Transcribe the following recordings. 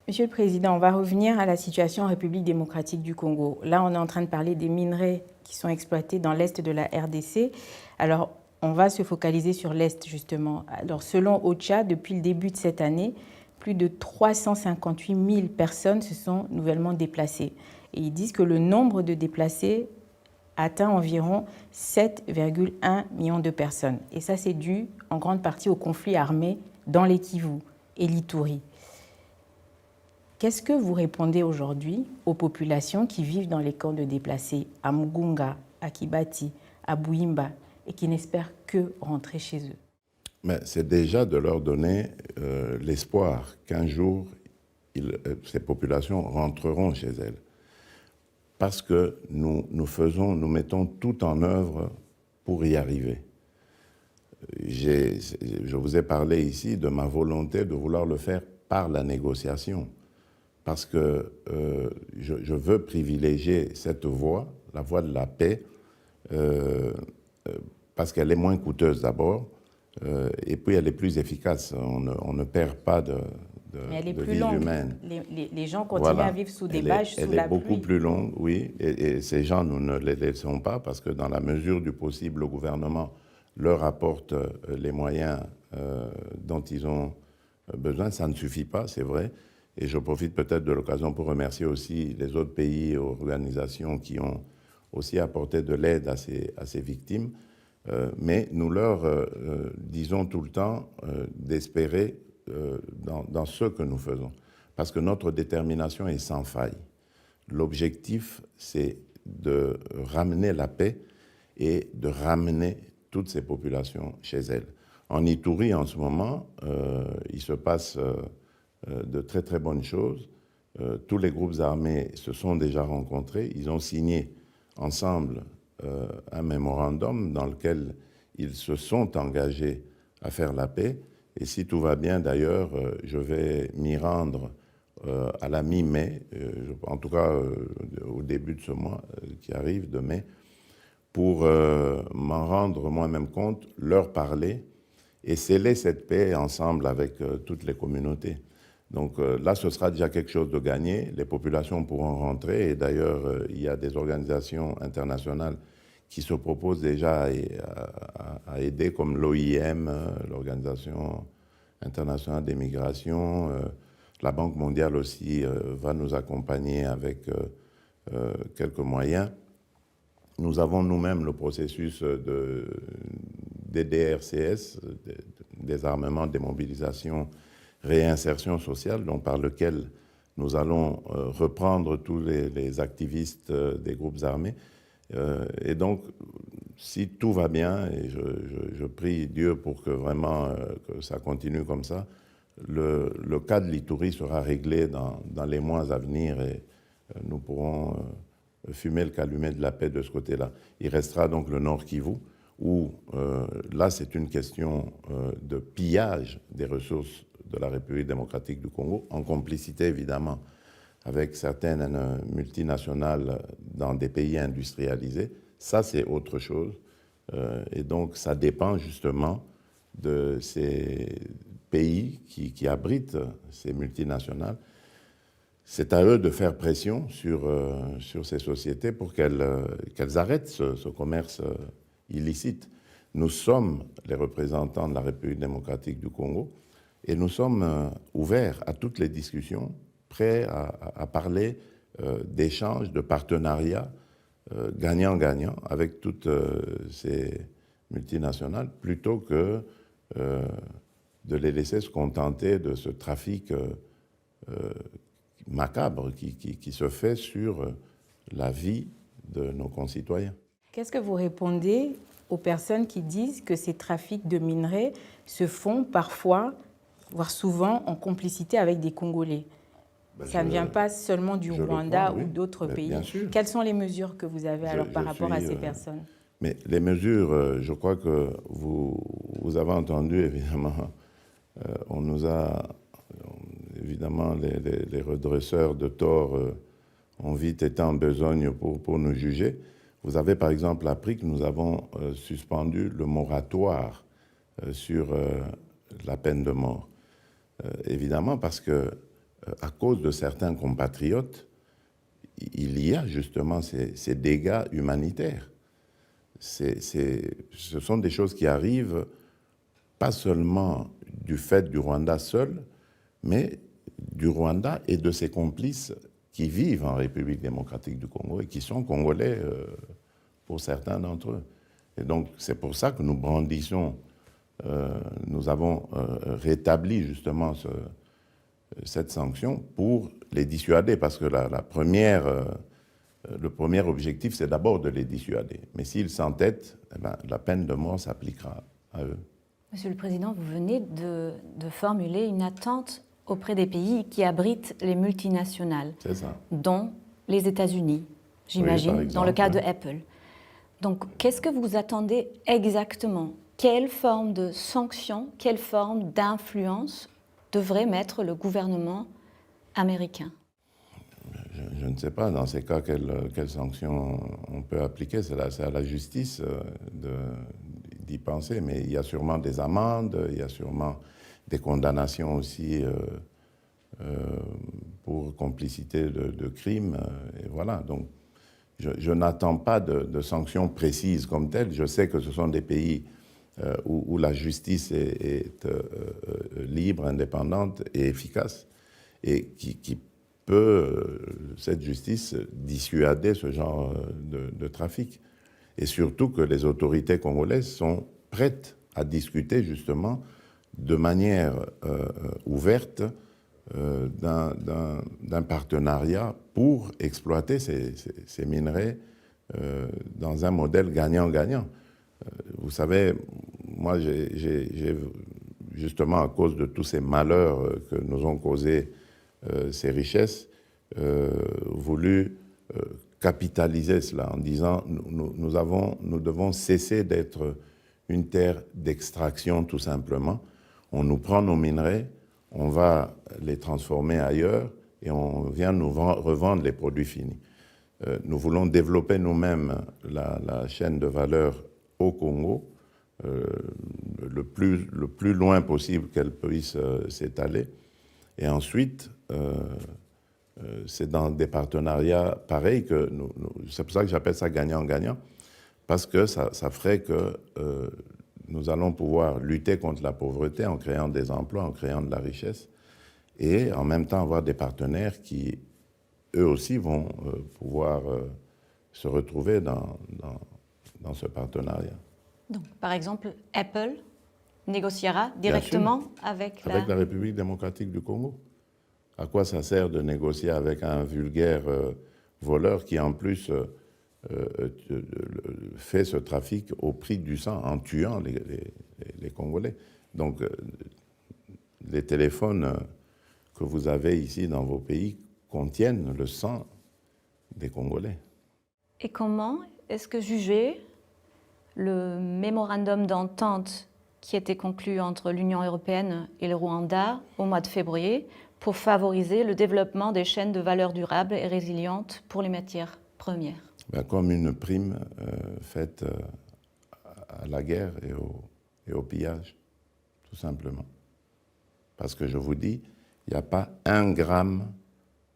Monsieur le Président, on va revenir à la situation en République démocratique du Congo. Là, on est en train de parler des minerais qui sont exploités dans l'est de la RDC. Alors, on va se focaliser sur l'est, justement. Alors, selon OCHA, depuis le début de cette année, plus de 358 000 personnes se sont nouvellement déplacées. Et ils disent que le nombre de déplacés atteint environ 7,1 millions de personnes. Et ça, c'est dû en grande partie au conflit armé dans les Kivu et l'Ituri. Qu'est-ce que vous répondez aujourd'hui aux populations qui vivent dans les camps de déplacés à Mugunga, à Kibati, à Bouimba et qui n'espèrent que rentrer chez eux? Mais c'est déjà de leur donner l'espoir qu'un jour, ces populations rentreront chez elles. Parce que nous mettons tout en œuvre pour y arriver. Je vous ai parlé ici de ma volonté de vouloir le faire par la négociation. Parce que je veux privilégier cette voie, la voie de la paix, parce qu'elle est moins coûteuse d'abord, et puis elle est plus efficace. On ne perd pas de Mais elle est de plus vie longue. humaine. Les gens continuent à vivre sous des bâches, sous la pluie. Elle est beaucoup plus longue, oui, et ces gens, nous ne les laissons pas, parce que dans la mesure du possible, le gouvernement leur apporte les moyens dont ils ont besoin. Ça ne suffit pas, c'est vrai. Et je profite peut-être de l'occasion pour remercier aussi les autres pays et organisations qui ont aussi apporté de l'aide à ces victimes. Mais nous leur disons tout le temps d'espérer dans ce que nous faisons. Parce que notre détermination est sans faille. L'objectif, c'est de ramener la paix et de ramener toutes ces populations chez elles. En Ituri, en ce moment, il se passe de très très bonnes choses. Tous les groupes armés se sont déjà rencontrés. Ils ont signé ensemble un mémorandum dans lequel ils se sont engagés à faire la paix. Et si tout va bien, d'ailleurs, je vais m'y rendre à la mi-mai, en tout cas au début de ce mois qui arrive, de mai, pour m'en rendre moi-même compte, leur parler et sceller cette paix ensemble avec toutes les communautés. Donc là, ce sera déjà quelque chose de gagné. Les populations pourront rentrer. Et d'ailleurs, il y a des organisations internationales qui se proposent déjà à aider, comme l'OIM, l'Organisation internationale des migrations. La Banque mondiale aussi va nous accompagner avec quelques moyens. Nous avons nous-mêmes le processus des DRCS, désarmement, démobilisation, réinsertion sociale, donc par lequel nous allons reprendre tous les activistes des groupes armés. Et donc, si tout va bien, et je prie Dieu pour que vraiment que ça continue comme ça, le cas de l'Ituri sera réglé dans les mois à venir et nous pourrons fumer le calumet de la paix de ce côté-là. Il restera donc le Nord Kivu, où là, c'est une question de pillage des ressources de la République démocratique du Congo, en complicité évidemment avec certaines multinationales dans des pays industrialisés. Ça, c'est autre chose. Et donc, ça dépend justement de ces pays qui abritent ces multinationales. C'est à eux de faire pression sur ces sociétés pour qu'elles arrêtent ce commerce illicite. Nous sommes les représentants de la République démocratique du Congo et nous sommes ouverts à toutes les discussions, prêts à parler d'échanges, de partenariats gagnant-gagnant avec toutes ces multinationales, plutôt que de les laisser se contenter de ce trafic macabre qui se fait sur la vie de nos concitoyens. Qu'est-ce que vous répondez aux personnes qui disent que ces trafics de minerais se font parfois, voire souvent, en complicité avec des Congolais? Ça ne vient pas seulement du Rwanda ou d'autres pays. Quelles sont les mesures que vous avez alors par rapport à ces personnes? Mais les mesures, je crois que vous avez entendu, évidemment, on nous a, évidemment, les redresseurs de tort ont vite été en besogne pour nous juger. Vous avez par exemple appris que nous avons suspendu le moratoire sur la peine de mort. Évidemment parce que, à cause de certains compatriotes, il y a justement ces dégâts humanitaires. Ce sont des choses qui arrivent pas seulement du fait du Rwanda seul, mais du Rwanda et de ses complices qui vivent en République démocratique du Congo et qui sont congolais pour certains d'entre eux. Et donc c'est pour ça que nous brandissons, nous avons rétabli justement cette sanction pour les dissuader, parce que le premier objectif, c'est d'abord de les dissuader. Mais s'ils s'entêtent, eh ben, la peine de mort s'appliquera à eux. Monsieur le Président, vous venez de formuler une attente auprès des pays qui abritent les multinationales, dont les États-Unis, j'imagine, oui, dans le cas de Apple. Donc, qu'est-ce que vous attendez exactement? Quelle forme de sanction, quelle forme d'influence devrait mettre le gouvernement américain? Je ne sais pas, dans ces cas, quelles sanctions on peut appliquer. C'est à la justice d'y penser, mais il y a sûrement des amendes, il y a sûrement des condamnations aussi pour complicité de crimes, et voilà. Donc, je n'attends pas de sanctions précises comme telles. Je sais que ce sont des pays où la justice est libre, indépendante et efficace, et qui peut, cette justice, dissuader ce genre de trafic. Et surtout que les autorités congolaises sont prêtes à discuter justement de manière ouverte d'un partenariat pour exploiter ces minerais dans un modèle gagnant-gagnant. Vous savez, moi, j'ai justement, à cause de tous ces malheurs que nous ont causés ces richesses, voulu capitaliser cela en disant nous devons cesser d'être une terre d'extraction tout simplement. On nous prend nos minerais, on va les transformer ailleurs et on vient nous revendre les produits finis. Nous voulons développer nous-mêmes la chaîne de valeur au Congo, le plus loin possible qu'elle puisse s'étaler. Et ensuite, c'est dans des partenariats pareils que c'est pour ça que j'appelle ça gagnant-gagnant, parce que ça ferait que nous allons pouvoir lutter contre la pauvreté en créant des emplois, en créant de la richesse, et en même temps avoir des partenaires qui, eux aussi, vont pouvoir se retrouver dans ce partenariat. Donc, par exemple, Apple négociera directement avec la République démocratique du Congo. À quoi ça sert de négocier avec un vulgaire voleur qui, en plus, fait ce trafic au prix du sang, en tuant les Congolais? Donc, les téléphones que vous avez ici dans vos pays contiennent le sang des Congolais. Et comment est-ce que juger le mémorandum d'entente qui était conclu entre l'Union européenne et le Rwanda au mois de février pour favoriser le développement des chaînes de valeur durables et résilientes pour les matières premières? Comme une prime faite à la guerre et au pillage, tout simplement. Parce que je vous dis, il n'y a pas 1 gramme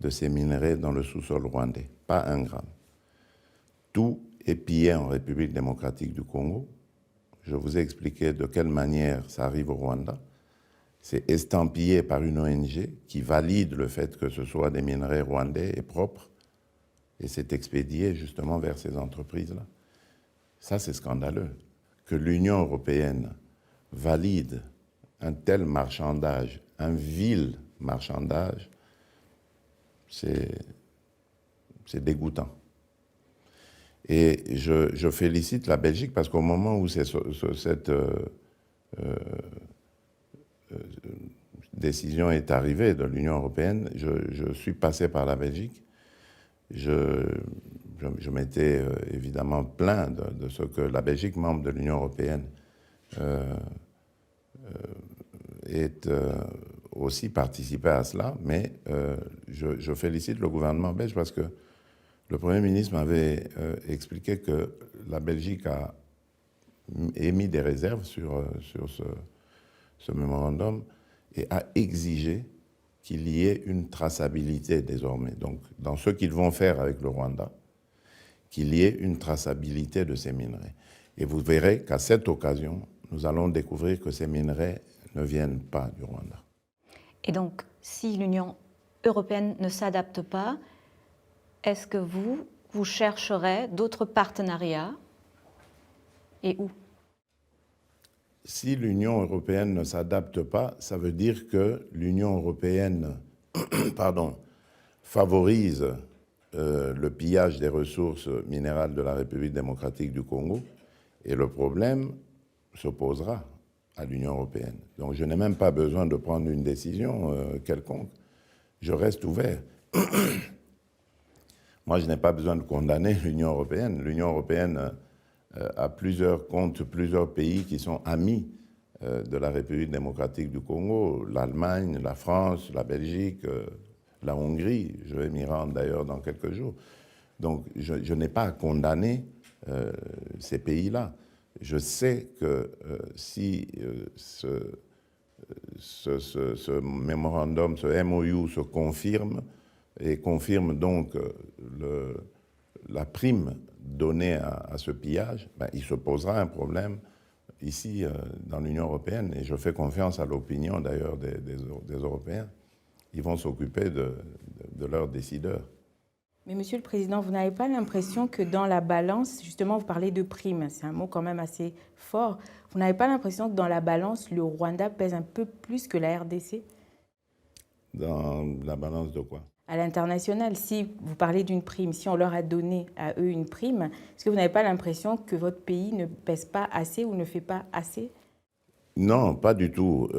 de ces minerais dans le sous-sol rwandais, pas 1 gramme. Tout est pillé en République démocratique du Congo. Je vous ai expliqué de quelle manière ça arrive au Rwanda. C'est estampillé par une ONG qui valide le fait que ce soit des minerais rwandais et propres, et c'est expédié justement vers ces entreprises-là. Ça, c'est scandaleux. Que l'Union européenne valide un tel marchandage, un vil marchandage, c'est dégoûtant. Et je félicite la Belgique parce qu'au moment où cette décision est arrivée de l'Union européenne, je suis passé par la Belgique. Je m'étais évidemment plaint de ce que la Belgique, membre de l'Union européenne, ait aussi participé à cela, mais je félicite le gouvernement belge parce que Le Premier ministre m'avait expliqué que la Belgique a émis des réserves sur ce mémorandum et a exigé qu'il y ait une traçabilité désormais. Donc, dans ce qu'ils vont faire avec le Rwanda, qu'il y ait une traçabilité de ces minerais. Et vous verrez qu'à cette occasion, nous allons découvrir que ces minerais ne viennent pas du Rwanda. Et donc, si l'Union européenne ne s'adapte pas, est-ce que vous chercherez d'autres partenariats et où? Si l'Union européenne ne s'adapte pas, ça veut dire que l'Union européenne favorise le pillage des ressources minérales de la République démocratique du Congo, et le problème se posera à l'Union européenne. Donc je n'ai même pas besoin de prendre une décision quelconque. Je reste ouvert. Moi, je n'ai pas besoin de condamner l'Union européenne. L'Union européenne compte plusieurs pays qui sont amis de la République démocratique du Congo, l'Allemagne, la France, la Belgique, la Hongrie. Je vais m'y rendre d'ailleurs dans quelques jours. Donc, je n'ai pas à condamner ces pays-là. Je sais que si ce mémorandum, ce MOU se confirme, et confirme donc la prime donnée à ce pillage, ben, il se posera un problème ici dans l'Union européenne, et je fais confiance à l'opinion d'ailleurs des Européens. Ils vont s'occuper de leurs décideurs. Mais Monsieur le Président, vous n'avez pas l'impression que dans la balance, justement vous parlez de prime, c'est un mot quand même assez fort, vous n'avez pas l'impression que dans la balance, le Rwanda pèse un peu plus que la RDC? Dans la balance de quoi? À l'international, si vous parlez d'une prime, si on leur a donné à eux une prime, est-ce que vous n'avez pas l'impression que votre pays ne pèse pas assez ou ne fait pas assez? Non, pas du tout.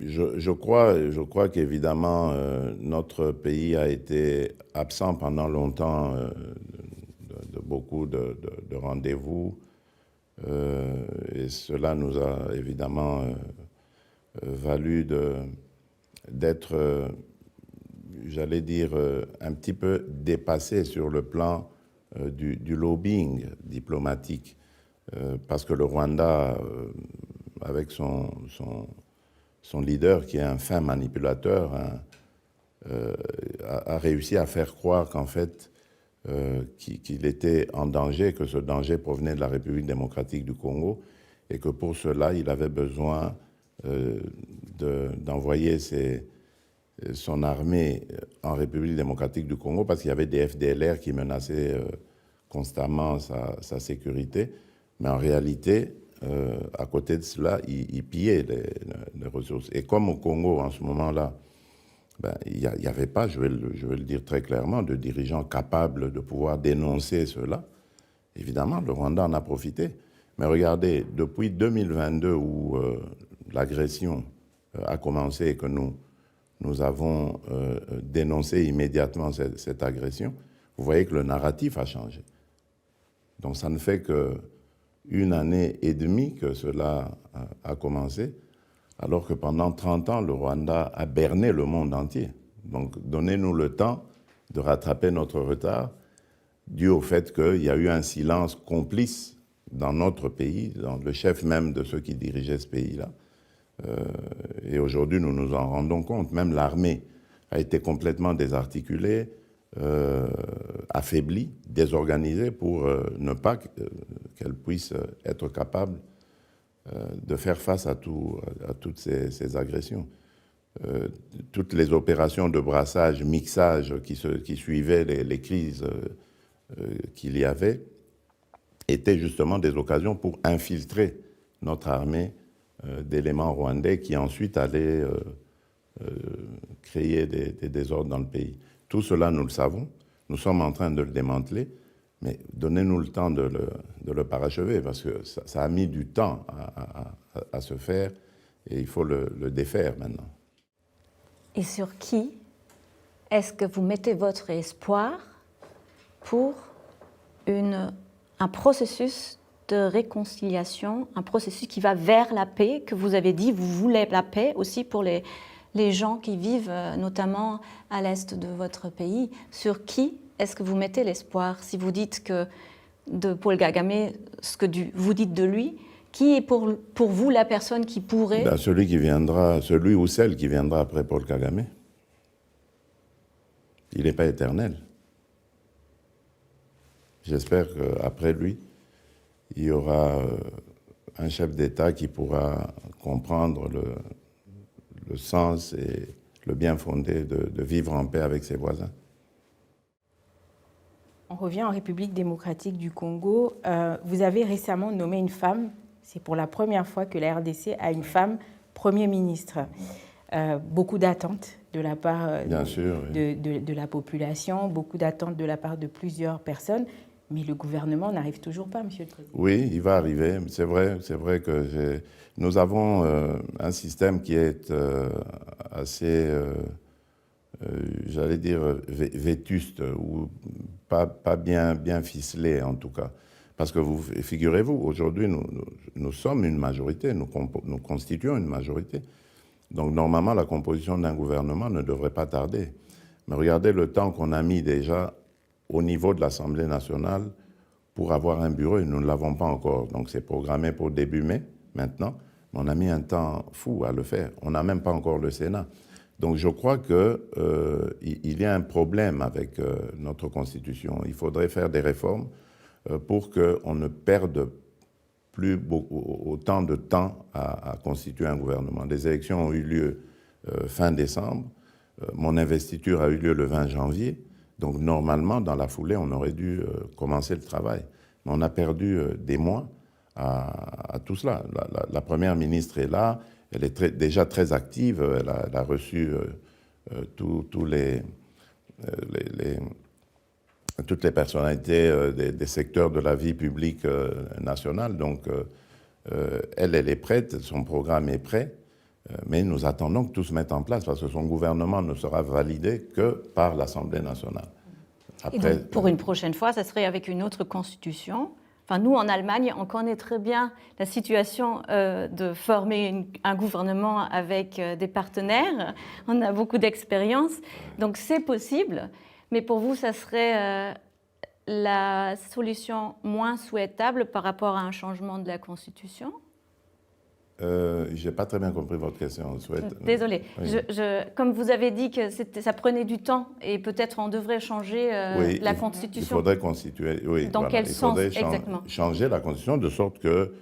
Je crois qu'évidemment, notre pays a été absent pendant longtemps de beaucoup de rendez-vous, et cela nous a évidemment valu d'être, j'allais dire, un petit peu dépassé sur le plan du lobbying diplomatique, parce que le Rwanda, avec son leader, qui est un fin manipulateur, a réussi à faire croire qu'en fait, qu'il était en danger, que ce danger provenait de la République démocratique du Congo, et que pour cela, il avait besoin d'envoyer son armée en République démocratique du Congo, parce qu'il y avait des FDLR qui menaçaient constamment sa sécurité. Mais en réalité, à côté de cela, il pillait les ressources. Et comme au Congo, en ce moment-là, ben, il n'y avait pas, je vais le dire très clairement, de dirigeants capables de pouvoir dénoncer cela, évidemment, le Rwanda en a profité. Mais regardez, depuis 2022, où l'agression a commencé et que nous avons dénoncé immédiatement cette agression, vous voyez que le narratif a changé. Donc ça ne fait qu'une année et demie que cela a commencé, alors que pendant 30 ans, le Rwanda a berné le monde entier. Donc donnez-nous le temps de rattraper notre retard, dû au fait qu'il y a eu un silence complice dans notre pays, dans le chef même de ceux qui dirigeaient ce pays-là. Et aujourd'hui, nous nous en rendons compte. Même l'armée a été complètement désarticulée, affaiblie, désorganisée pour ne pas qu'elle puisse être capable de faire face à toutes ces agressions. Toutes les opérations de brassage, mixage qui suivaient les crises qu'il y avait étaient justement des occasions pour infiltrer notre armée d'éléments rwandais qui ensuite allaient créer des désordres dans le pays. Tout cela, nous le savons. Nous sommes en train de le démanteler, mais donnez-nous le temps de le parachever, parce que ça a mis du temps à se faire, et il faut le défaire maintenant. Et sur qui est-ce que vous mettez votre espoir pour un processus de réconciliation, un processus qui va vers la paix, que vous avez dit, vous voulez la paix aussi pour les gens qui vivent notamment à l'est de votre pays. Sur qui est-ce que vous mettez l'espoir? Si vous dites que de Paul Kagame, ce que vous dites de lui, qui est pour vous la personne qui pourrait... Ben, celui ou celle qui viendra après Paul Kagame. Il n'est pas éternel. J'espère qu'après lui, il y aura un chef d'État qui pourra comprendre le sens et le bien fondé de vivre en paix avec ses voisins. On revient en République démocratique du Congo. Vous avez récemment nommé une femme. C'est pour la première fois que la RDC a une femme Premier ministre. Beaucoup d'attentes de la part de la population, beaucoup d'attentes de la part de plusieurs personnes. Mais le gouvernement n'arrive toujours pas, Monsieur le Président. Oui, il va arriver. C'est vrai que nous avons un système qui est assez, j'allais dire, vétuste, ou pas bien ficelé en tout cas. Parce que figurez-vous, aujourd'hui, nous sommes une majorité, nous constituons une majorité. Donc normalement, la composition d'un gouvernement ne devrait pas tarder. Mais regardez le temps qu'on a mis déjà au niveau de l'Assemblée nationale pour avoir un bureau, et nous ne l'avons pas encore. Donc c'est programmé pour début mai, maintenant. Mais on a mis un temps fou à le faire. On n'a même pas encore le Sénat. Donc je crois qu'il y a un problème avec notre Constitution. Il faudrait faire des réformes pour qu'on ne perde plus autant de temps à constituer un gouvernement. Les élections ont eu lieu fin décembre. Mon investiture a eu lieu le 20 janvier. Donc normalement, dans la foulée, on aurait dû commencer le travail. Mais on a perdu des mois à tout cela. La première ministre est là, elle est déjà très active, elle a reçu toutes les personnalités des secteurs de la vie publique nationale. Donc elle est prête, son programme est prêt. Mais nous attendons que tout se mette en place parce que son gouvernement ne sera validé que par l'Assemblée nationale. Après, et donc, pour une prochaine fois, ça serait avec une autre constitution. Enfin, nous, en Allemagne, on connaît très bien la situation de former un gouvernement avec des partenaires. On a beaucoup d'expérience. Donc, c'est possible. Mais pour vous, ça serait la solution moins souhaitable par rapport à un changement de la Constitution ? Je n'ai pas très bien compris votre question. Désolée. Oui. Comme vous avez dit que ça prenait du temps et peut-être on devrait changer la Constitution. Il faudrait constituer. Oui, dans quel sens exactement ? Changer la Constitution de sorte que,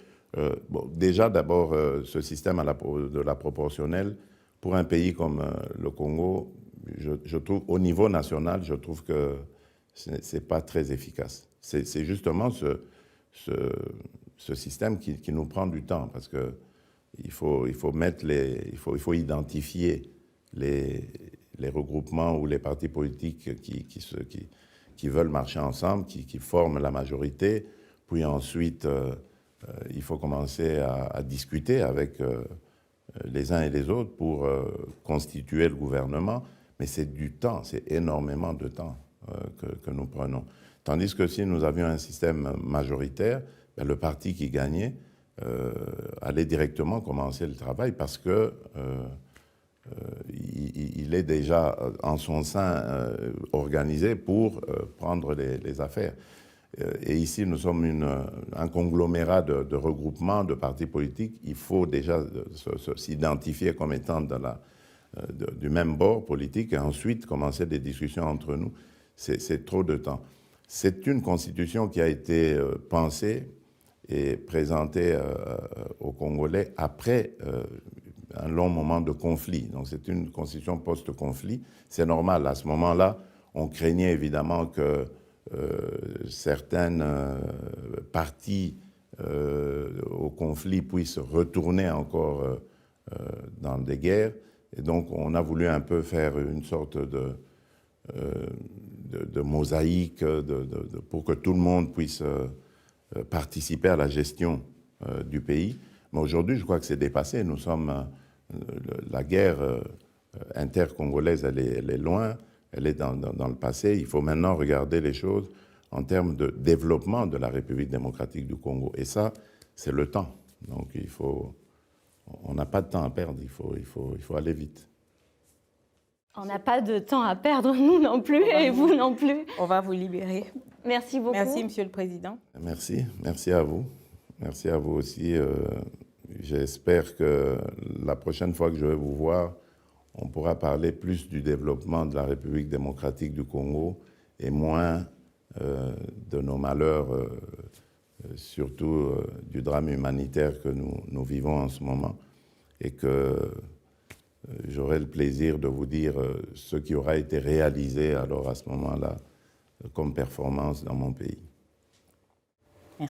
déjà d'abord, ce système de la proportionnelle, pour un pays comme le Congo, je trouve, au niveau national, je trouve que ce n'est pas très efficace. C'est justement ce système qui nous prend du temps parce que il faut identifier les regroupements ou les partis politiques qui veulent marcher ensemble, qui forment la majorité. Puis ensuite, il faut commencer à discuter avec les uns et les autres pour constituer le gouvernement. Mais c'est du temps, c'est énormément de temps que nous prenons. Tandis que si nous avions un système majoritaire, ben, le parti qui gagnait allait directement commencer le travail parce que il est déjà en son sein organisé pour prendre les affaires. Et ici, nous sommes un conglomérat de regroupements, de partis politiques. Il faut déjà s'identifier comme étant du même bord politique et ensuite commencer des discussions entre nous. C'est trop de temps. C'est une constitution qui a été pensée et présentée aux Congolais après un long moment de conflit. Donc c'est une constitution post-conflit. C'est normal. À ce moment-là, on craignait évidemment que certaines parties au conflit puissent retourner encore dans des guerres. Et donc on a voulu un peu faire une sorte de mosaïque pour que tout le monde puisse participer à la gestion du pays. Mais aujourd'hui, je crois que c'est dépassé. Nous sommes... la guerre intercongolaise, elle est loin, elle est dans le passé. Il faut maintenant regarder les choses en termes de développement de la République démocratique du Congo. Et ça, c'est le temps. Donc on n'a pas de temps à perdre, il faut aller vite. On n'a pas de temps à perdre, nous non plus, et vous non plus. On va vous libérer. Merci beaucoup. Merci, Monsieur le Président. Merci à vous. Merci à vous aussi. J'espère que la prochaine fois que je vais vous voir, on pourra parler plus du développement de la République démocratique du Congo et moins de nos malheurs, surtout du drame humanitaire que nous vivons en ce moment, et que j'aurai le plaisir de vous dire ce qui aura été réalisé alors à ce moment-là comme performance dans mon pays.